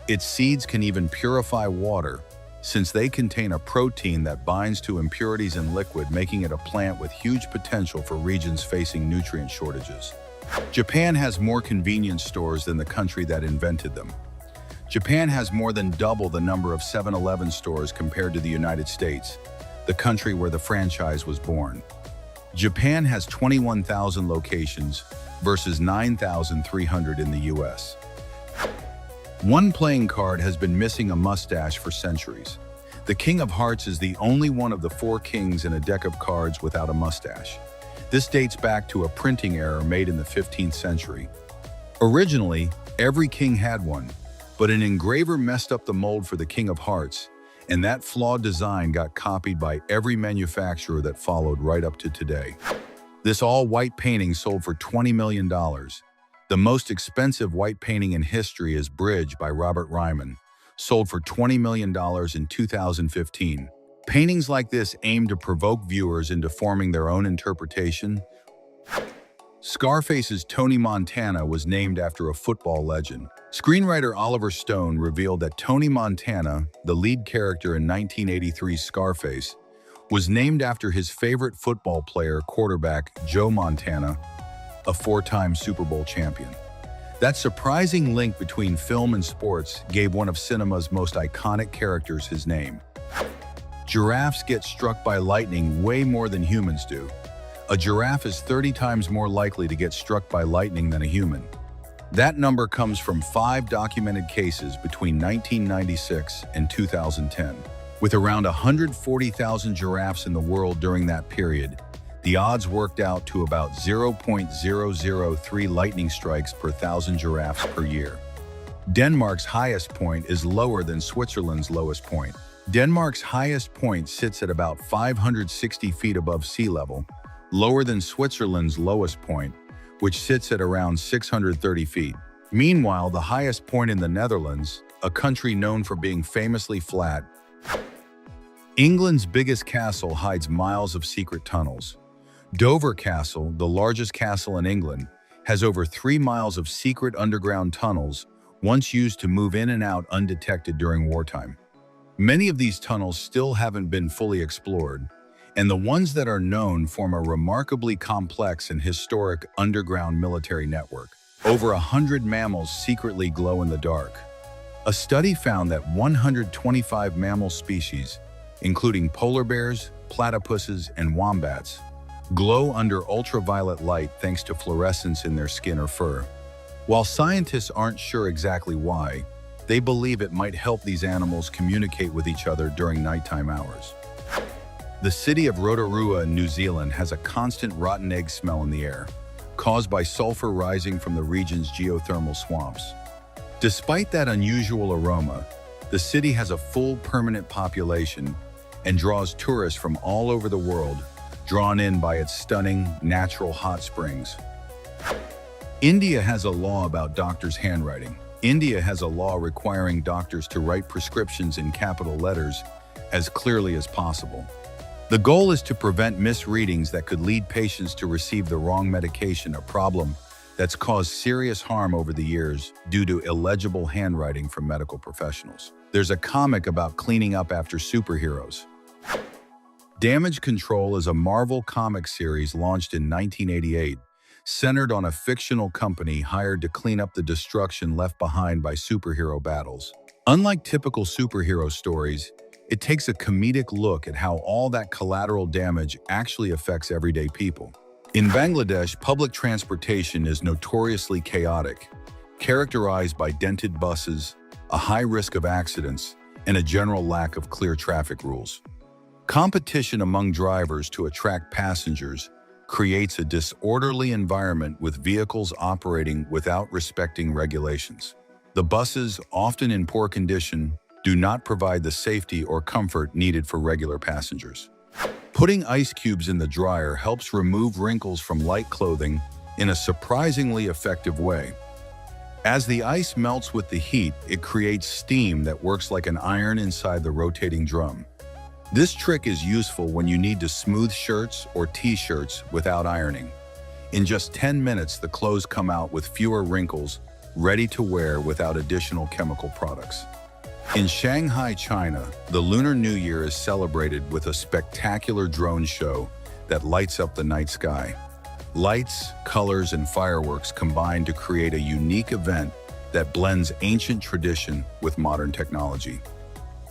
Its seeds can even purify water, since they contain a protein that binds to impurities in liquid, making it a plant with huge potential for regions facing nutrient shortages. Japan has more convenience stores than the country that invented them. Japan has more than double the number of 7-Eleven stores compared to the United States, the country where the franchise was born. Japan has 21,000 locations versus 9,300 in the US. One playing card has been missing a mustache for centuries. The King of Hearts is the only one of the 4 kings in a deck of cards without a mustache. This dates back to a printing error made in the 15th century. Originally, every king had one, but an engraver messed up the mold for the King of Hearts, and that flawed design got copied by every manufacturer that followed right up to today. This all-white painting sold for $20 million. The most expensive white painting in history is Bridge by Robert Ryman, sold for $20 million in 2015. Paintings like this aim to provoke viewers into forming their own interpretation. Scarface's Tony Montana was named after a football legend. Screenwriter Oliver Stone revealed that Tony Montana, the lead character in 1983's Scarface, was named after his favorite football player, quarterback Joe Montana. a four-time Super Bowl champion. That surprising link between film and sports gave one of cinema's most iconic characters his name. Giraffes get struck by lightning way more than humans do. A giraffe is 30 times more likely to get struck by lightning than a human. That number comes from 5 documented cases between 1996 and 2010. With around 140,000 giraffes in the world during that period, the odds worked out to about 0.003 lightning strikes per 1,000 giraffes per year. Denmark's highest point is lower than Switzerland's lowest point. Denmark's highest point sits at about 560 feet above sea level, lower than Switzerland's lowest point, which sits at around 630 feet. Meanwhile, the highest point in the Netherlands, a country known for being famously flat, England's biggest castle hides miles of secret tunnels. Dover Castle, the largest castle in England, has over 3 miles of secret underground tunnels, once used to move in and out undetected during wartime. Many of these tunnels still haven't been fully explored, and the ones that are known form a remarkably complex and historic underground military network. Over 100 mammals secretly glow in the dark. A study found that 125 mammal species, including polar bears, platypuses, and wombats, glow under ultraviolet light thanks to fluorescence in their skin or fur. While scientists aren't sure exactly why, they believe it might help these animals communicate with each other during nighttime hours. The city of Rotorua in New Zealand has a constant rotten egg smell in the air, caused by sulfur rising from the region's geothermal swamps. Despite that unusual aroma, the city has a full permanent population and draws tourists from all over the world, drawn in by its stunning natural hot springs. India has a law about doctors' handwriting. India has a law requiring doctors to write prescriptions in capital letters as clearly as possible. The goal is to prevent misreadings that could lead patients to receive the wrong medication, a problem that's caused serious harm over the years due to illegible handwriting from medical professionals. There's a comic about cleaning up after superheroes. Damage Control is a Marvel comic series launched in 1988, centered on a fictional company hired to clean up the destruction left behind by superhero battles. Unlike typical superhero stories, it takes a comedic look at how all that collateral damage actually affects everyday people. In Bangladesh, public transportation is notoriously chaotic, characterized by dented buses, a high risk of accidents, and a general lack of clear traffic rules. Competition among drivers to attract passengers creates a disorderly environment with vehicles operating without respecting regulations. The buses, often in poor condition, do not provide the safety or comfort needed for regular passengers. Putting ice cubes in the dryer helps remove wrinkles from light clothing in a surprisingly effective way. As the ice melts with the heat, it creates steam that works like an iron inside the rotating drum. This trick is useful when you need to smooth shirts or t-shirts without ironing. In just 10 minutes, the clothes come out with fewer wrinkles, ready to wear without additional chemical products. In Shanghai, China, the Lunar New Year is celebrated with a spectacular drone show that lights up the night sky. Lights, colors, and fireworks combine to create a unique event that blends ancient tradition with modern technology.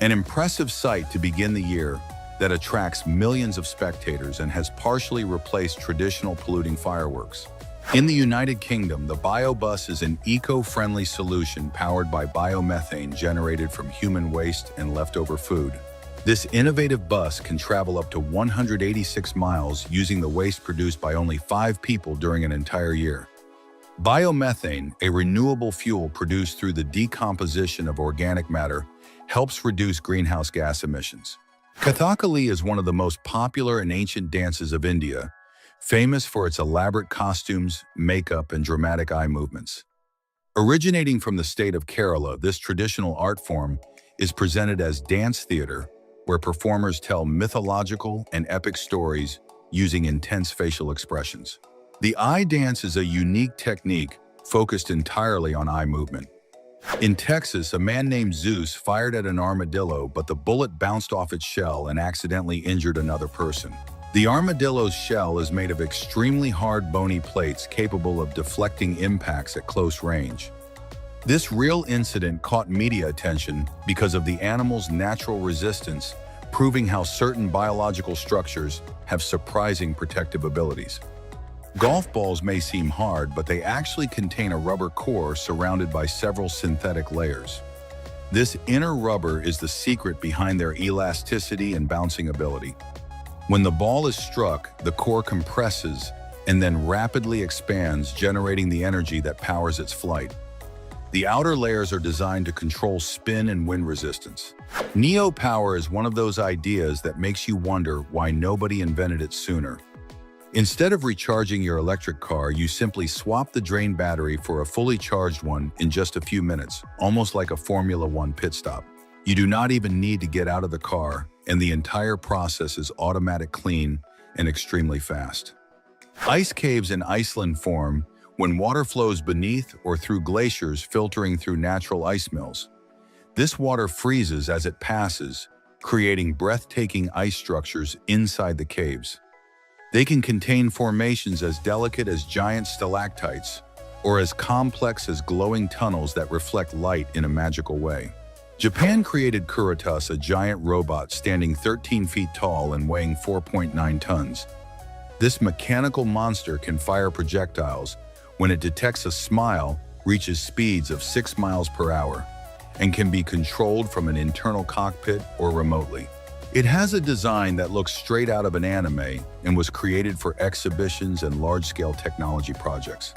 An impressive sight to begin the year that attracts millions of spectators and has partially replaced traditional polluting fireworks. In the United Kingdom, the BioBus is an eco-friendly solution powered by biomethane generated from human waste and leftover food. This innovative bus can travel up to 186 miles using the waste produced by only 5 people during an entire year. Biomethane, a renewable fuel produced through the decomposition of organic matter, helps reduce greenhouse gas emissions. Kathakali is one of the most popular and ancient dances of India, famous for its elaborate costumes, makeup, and dramatic eye movements. Originating from the state of Kerala, this traditional art form is presented as dance theater, where performers tell mythological and epic stories using intense facial expressions. The eye dance is a unique technique focused entirely on eye movement. In Texas, a man named Zeus fired at an armadillo, but the bullet bounced off its shell and accidentally injured another person. The armadillo's shell is made of extremely hard bony plates capable of deflecting impacts at close range. This real incident caught media attention because of the animal's natural resistance, proving how certain biological structures have surprising protective abilities. Golf balls may seem hard, but they actually contain a rubber core surrounded by several synthetic layers. This inner rubber is the secret behind their elasticity and bouncing ability. When the ball is struck, the core compresses and then rapidly expands, generating the energy that powers its flight. The outer layers are designed to control spin and wind resistance. Neo power is one of those ideas that makes you wonder why nobody invented it sooner. Instead of recharging your electric car, you simply swap the drained battery for a fully charged one in just a few minutes, almost like a Formula One pit stop. You do not even need to get out of the car, and the entire process is automatic, clean, and extremely fast. Ice caves in Iceland form when water flows beneath or through glaciers filtering through natural ice mills. This water freezes as it passes, creating breathtaking ice structures inside the caves. They can contain formations as delicate as giant stalactites or as complex as glowing tunnels that reflect light in a magical way. Japan created Curiosities, a giant robot standing 13 feet tall and weighing 4.9 tons. This mechanical monster can fire projectiles when it detects a smile, reaches speeds of 6 miles per hour, and can be controlled from an internal cockpit or remotely. It has a design that looks straight out of an anime and was created for exhibitions and large-scale technology projects.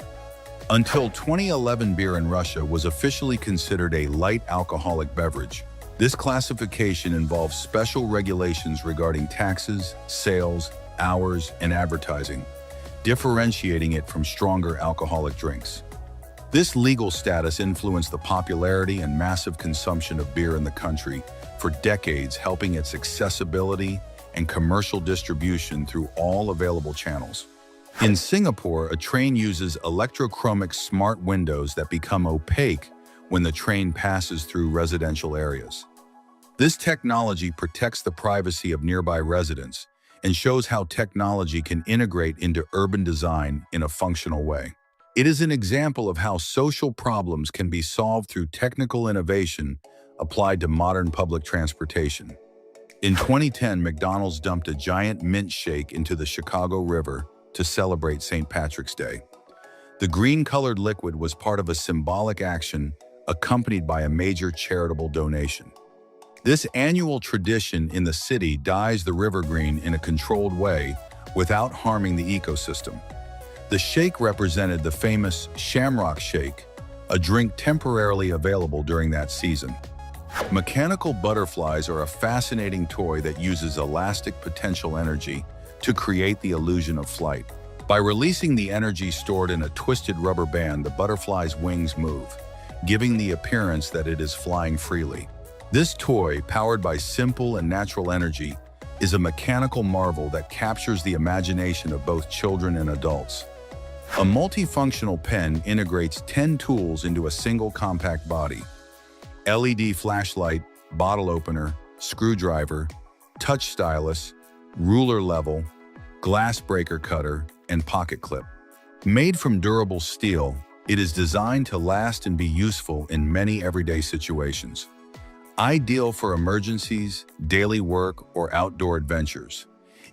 Until 2011, beer in Russia was officially considered a light alcoholic beverage. This classification involves special regulations regarding taxes, sales, hours, and advertising, differentiating it from stronger alcoholic drinks. This legal status influenced the popularity and massive consumption of beer in the country for decades, helping its accessibility and commercial distribution through all available channels. In Singapore, a train uses electrochromic smart windows that become opaque when the train passes through residential areas. This technology protects the privacy of nearby residents and shows how technology can integrate into urban design in a functional way. It is an example of how social problems can be solved through technical innovation applied to modern public transportation. In 2010, McDonald's dumped a giant mint shake into the Chicago River to celebrate St. Patrick's Day. The green-colored liquid was part of a symbolic action accompanied by a major charitable donation. This annual tradition in the city dyes the river green in a controlled way without harming the ecosystem. The shake represented the famous Shamrock Shake, a drink temporarily available during that season. Mechanical butterflies are a fascinating toy that uses elastic potential energy to create the illusion of flight. By releasing the energy stored in a twisted rubber band, the butterfly's wings move, giving the appearance that it is flying freely. This toy, powered by simple and natural energy, is a mechanical marvel that captures the imagination of both children and adults. A multifunctional pen integrates 10 tools into a single compact body: LED flashlight, bottle opener, screwdriver, touch stylus, ruler level, glass breaker cutter, and pocket clip. Made from durable steel, it is designed to last and be useful in many everyday situations. Ideal for emergencies, daily work, or outdoor adventures.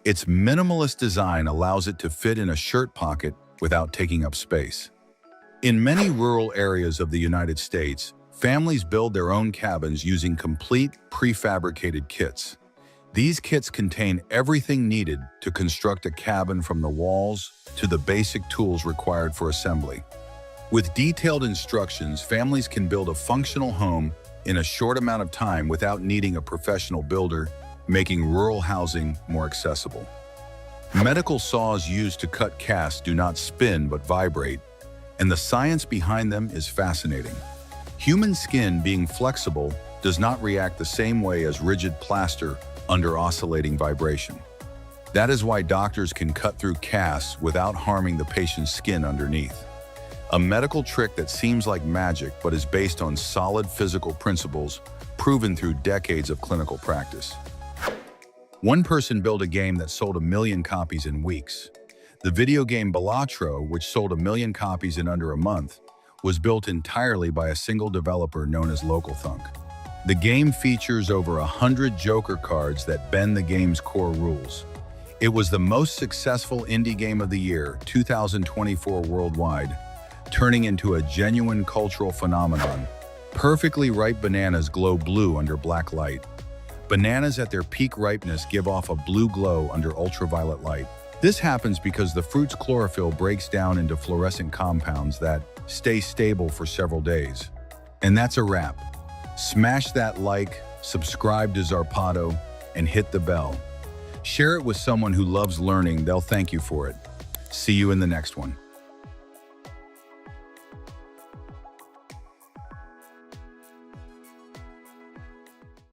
Its minimalist design allows it to fit in a shirt pocket without taking up space. In many rural areas of the United States, families build their own cabins using complete prefabricated kits. These kits contain everything needed to construct a cabin, from the walls to the basic tools required for assembly. With detailed instructions, families can build a functional home in a short amount of time without needing a professional builder, making rural housing more accessible. Medical saws used to cut casts do not spin but vibrate, and the science behind them is fascinating. Human skin, being flexible, does not react the same way as rigid plaster under oscillating vibration. That is why doctors can cut through casts without harming the patient's skin underneath. A medical trick that seems like magic but is based on solid physical principles proven through decades of clinical practice. One person built a game that sold 1 million copies in weeks. The video game Balatro, which sold 1 million copies in under a month, was built entirely by a single developer known as LocalThunk. The game features over 100 Joker cards that bend the game's core rules. It was the most successful indie game of the year, 2024 worldwide, turning into a genuine cultural phenomenon. Perfectly ripe bananas glow blue under black light. Bananas at their peak ripeness give off a blue glow under ultraviolet light. This happens because the fruit's chlorophyll breaks down into fluorescent compounds that stay stable for several days. And that's a wrap. Smash that like, subscribe to Zarpado, and hit the bell. Share it with someone who loves learning. They'll thank you for it. See you in the next one.